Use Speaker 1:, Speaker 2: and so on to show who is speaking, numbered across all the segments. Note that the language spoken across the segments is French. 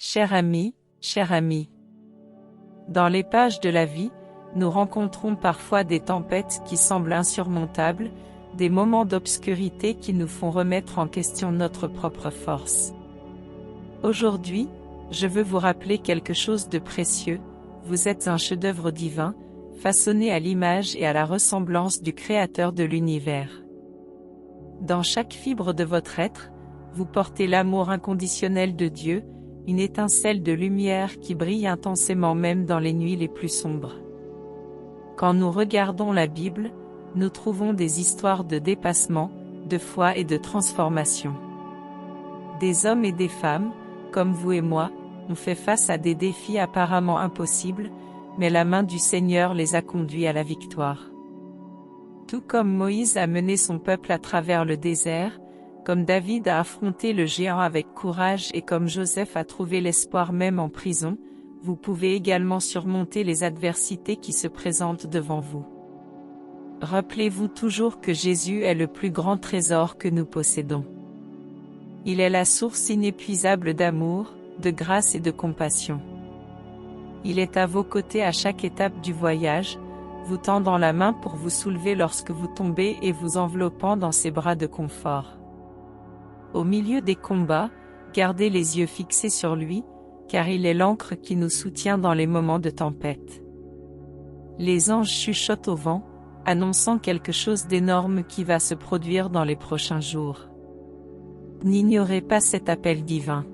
Speaker 1: Cher ami. Dans les pages de la vie, nous rencontrons parfois des tempêtes qui semblent insurmontables, des moments d'obscurité qui nous font remettre en question notre propre force. Aujourd'hui, je veux vous rappeler quelque chose de précieux: vous êtes un chef-d'œuvre divin, façonné à l'image et à la ressemblance du Créateur de l'univers. Dans chaque fibre de votre être, vous portez l'amour inconditionnel de Dieu, une étincelle de lumière qui brille intensément même dans les nuits les plus sombres. Quand nous regardons la Bible, nous trouvons des histoires de dépassement, de foi et de transformation. Des hommes et des femmes, comme vous et moi, ont fait face à des défis apparemment impossibles, mais la main du Seigneur les a conduits à la victoire. Tout comme Moïse a mené son peuple à travers le désert, comme David a affronté le géant avec courage et comme Joseph a trouvé l'espoir même en prison, vous pouvez également surmonter les adversités qui se présentent devant vous. Rappelez-vous toujours que Jésus est le plus grand trésor que nous possédons. Il est la source inépuisable d'amour, de grâce et de compassion. Il est à vos côtés à chaque étape du voyage, vous tendant la main pour vous soulever lorsque vous tombez et vous enveloppant dans ses bras de confort. Au milieu des combats, gardez les yeux fixés sur lui, car il est l'ancre qui nous soutient dans les moments de tempête. Les anges chuchotent au vent, annonçant quelque chose d'énorme qui va se produire dans les prochains jours. N'ignorez pas cet appel divin.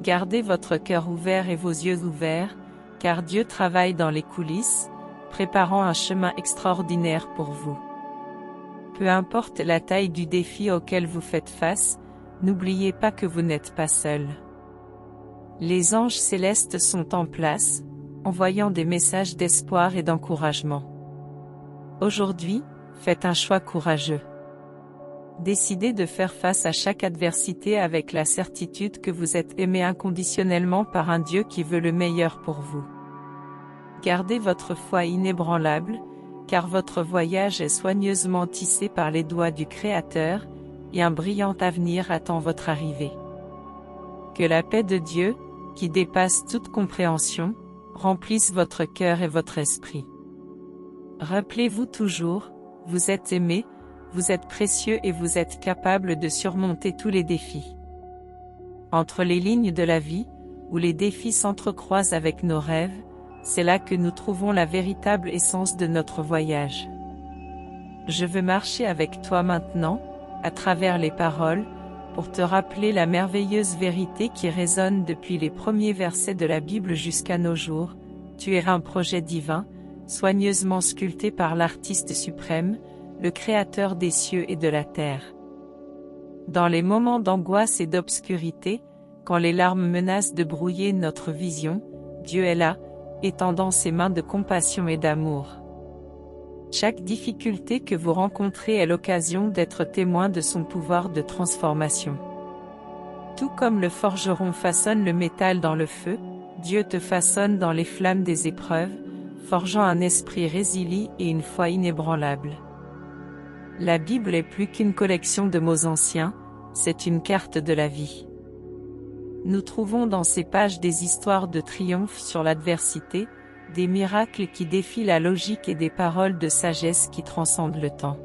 Speaker 1: Gardez votre cœur ouvert et vos yeux ouverts, car Dieu travaille dans les coulisses, préparant un chemin extraordinaire pour vous. Peu importe la taille du défi auquel vous faites face, n'oubliez pas que vous n'êtes pas seul. Les anges célestes sont en place, envoyant des messages d'espoir et d'encouragement. Aujourd'hui, faites un choix courageux. Décidez de faire face à chaque adversité avec la certitude que vous êtes aimé inconditionnellement par un Dieu qui veut le meilleur pour vous. Gardez votre foi inébranlable, car votre voyage est soigneusement tissé par les doigts du Créateur, et un brillant avenir attend votre arrivée. Que la paix de Dieu, qui dépasse toute compréhension, remplisse votre cœur et votre esprit. Rappelez-vous toujours, vous êtes aimé, vous êtes précieux et vous êtes capable de surmonter tous les défis. Entre les lignes de la vie, où les défis s'entrecroisent avec nos rêves, c'est là que nous trouvons la véritable essence de notre voyage. Je veux marcher avec toi maintenant, à travers les paroles, pour te rappeler la merveilleuse vérité qui résonne depuis les premiers versets de la Bible jusqu'à nos jours: tu es un projet divin, soigneusement sculpté par l'artiste suprême, le Créateur des cieux et de la terre. Dans les moments d'angoisse et d'obscurité, quand les larmes menacent de brouiller notre vision, Dieu est là, étendant ses mains de compassion et d'amour. Chaque difficulté que vous rencontrez est l'occasion d'être témoin de son pouvoir de transformation. Tout comme le forgeron façonne le métal dans le feu, Dieu te façonne dans les flammes des épreuves, forgeant un esprit résilient et une foi inébranlable. La Bible est plus qu'une collection de mots anciens, c'est une carte de la vie. Nous trouvons dans ces pages des histoires de triomphe sur l'adversité, des miracles qui défient la logique et des paroles de sagesse qui transcendent le temps.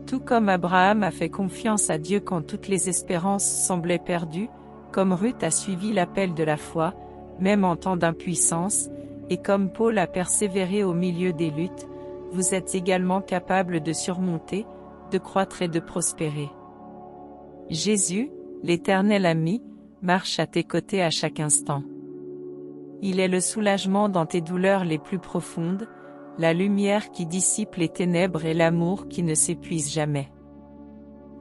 Speaker 1: Tout comme Abraham a fait confiance à Dieu quand toutes les espérances semblaient perdues, comme Ruth a suivi l'appel de la foi, même en temps d'impuissance, et comme Paul a persévéré au milieu des luttes, vous êtes également capable de surmonter, de croître et de prospérer. Jésus, l'Éternel ami, marche à tes côtés à chaque instant. Il est le soulagement dans tes douleurs les plus profondes, la lumière qui dissipe les ténèbres et l'amour qui ne s'épuise jamais.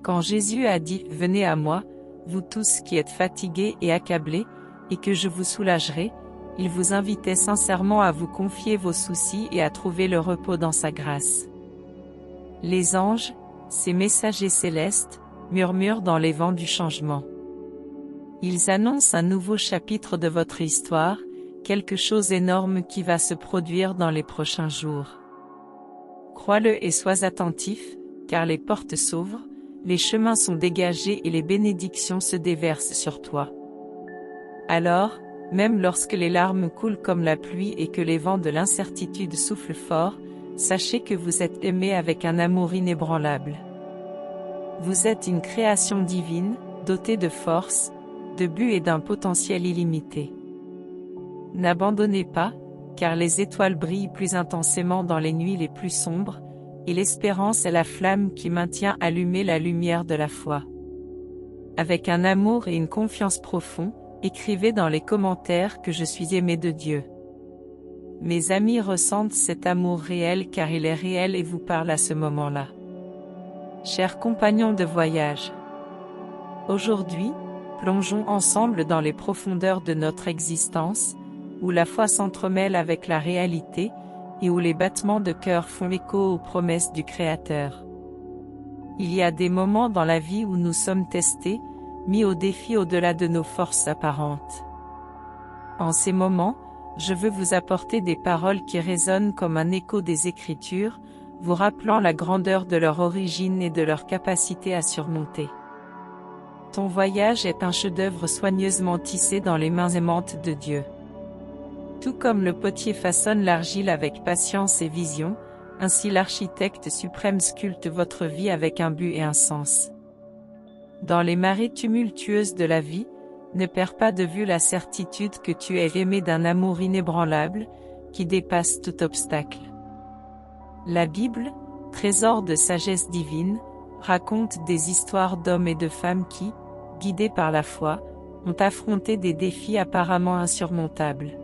Speaker 1: Quand Jésus a dit « Venez à moi, vous tous qui êtes fatigués et accablés, et que je vous soulagerai », il vous invitait sincèrement à vous confier vos soucis et à trouver le repos dans sa grâce. Les anges, ces messagers célestes, murmurent dans les vents du changement. Ils annoncent un nouveau chapitre de votre histoire, quelque chose d'énorme qui va se produire dans les prochains jours. Crois-le et sois attentif, car les portes s'ouvrent, les chemins sont dégagés et les bénédictions se déversent sur toi. Alors, même lorsque les larmes coulent comme la pluie et que les vents de l'incertitude soufflent fort, sachez que vous êtes aimé avec un amour inébranlable. Vous êtes une création divine, dotée de force, de but et d'un potentiel illimité. N'abandonnez pas, car les étoiles brillent plus intensément dans les nuits les plus sombres, et l'espérance est la flamme qui maintient allumée la lumière de la foi. Avec un amour et une confiance profonds, écrivez dans les commentaires que je suis aimé de Dieu. Mes amis ressentent cet amour réel car il est réel et vous parle à ce moment-là. Chers compagnons de voyage, aujourd'hui, plongeons ensemble dans les profondeurs de notre existence, où la foi s'entremêle avec la réalité, et où les battements de cœur font écho aux promesses du Créateur. Il y a des moments dans la vie où nous sommes testés, mis au défi au-delà de nos forces apparentes. En ces moments, je veux vous apporter des paroles qui résonnent comme un écho des Écritures, vous rappelant la grandeur de leur origine et de leur capacité à surmonter. Ton voyage est un chef-d'œuvre soigneusement tissé dans les mains aimantes de Dieu. Tout comme le potier façonne l'argile avec patience et vision, ainsi l'architecte suprême sculpte votre vie avec un but et un sens. Dans les marées tumultueuses de la vie, ne perds pas de vue la certitude que tu es aimé d'un amour inébranlable, qui dépasse tout obstacle. La Bible, trésor de sagesse divine, raconte des histoires d'hommes et de femmes qui, guidés par la foi, ont affronté des défis apparemment insurmontables.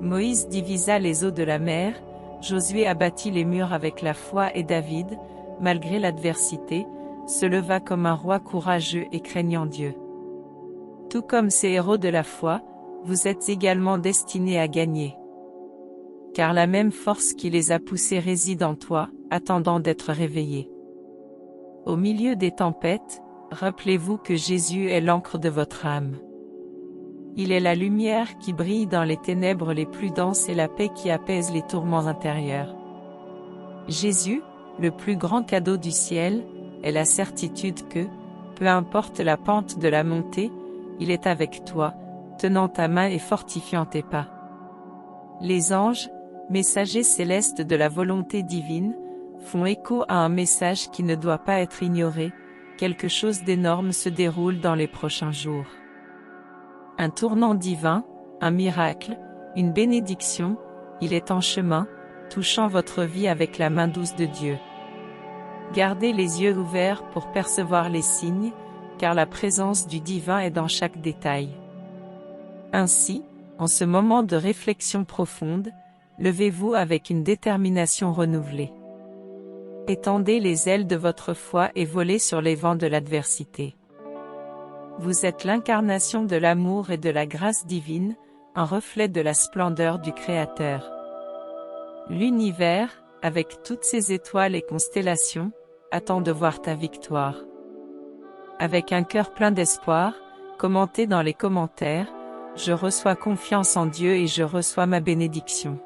Speaker 1: Moïse divisa les eaux de la mer, Josué abattit les murs avec la foi et David, malgré l'adversité, se leva comme un roi courageux et craignant Dieu. Tout comme ces héros de la foi, vous êtes également destinés à gagner. Car la même force qui les a poussés réside en toi, attendant d'être réveillée. Au milieu des tempêtes, rappelez-vous que Jésus est l'encre de votre âme. Il est la lumière qui brille dans les ténèbres les plus denses et la paix qui apaise les tourments intérieurs. Jésus, le plus grand cadeau du ciel, est la certitude que, peu importe la pente de la montée, il est avec toi, tenant ta main et fortifiant tes pas. Les anges, messagers célestes de la volonté divine, font écho à un message qui ne doit pas être ignoré, quelque chose d'énorme se déroule dans les prochains jours. Un tournant divin, un miracle, une bénédiction, il est en chemin, touchant votre vie avec la main douce de Dieu. Gardez les yeux ouverts pour percevoir les signes, car la présence du divin est dans chaque détail. Ainsi, en ce moment de réflexion profonde, levez-vous avec une détermination renouvelée. Étendez les ailes de votre foi et volez sur les vents de l'adversité. Vous êtes l'incarnation de l'amour et de la grâce divine, un reflet de la splendeur du Créateur. L'univers, avec toutes ses étoiles et constellations, attend de voir ta victoire. Avec un cœur plein d'espoir, commentez dans les commentaires, je reçois confiance en Dieu et je reçois ma bénédiction.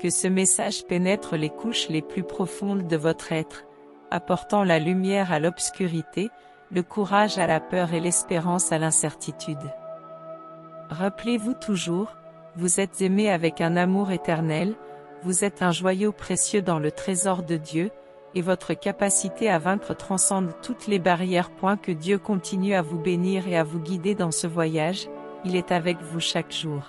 Speaker 1: Que ce message pénètre les couches les plus profondes de votre être, apportant la lumière à l'obscurité, le courage à la peur et l'espérance à l'incertitude. Rappelez-vous toujours, vous êtes aimé avec un amour éternel, vous êtes un joyau précieux dans le trésor de Dieu, et votre capacité à vaincre transcende toutes les barrières. Que Dieu continue à vous bénir et à vous guider dans ce voyage, il est avec vous chaque jour.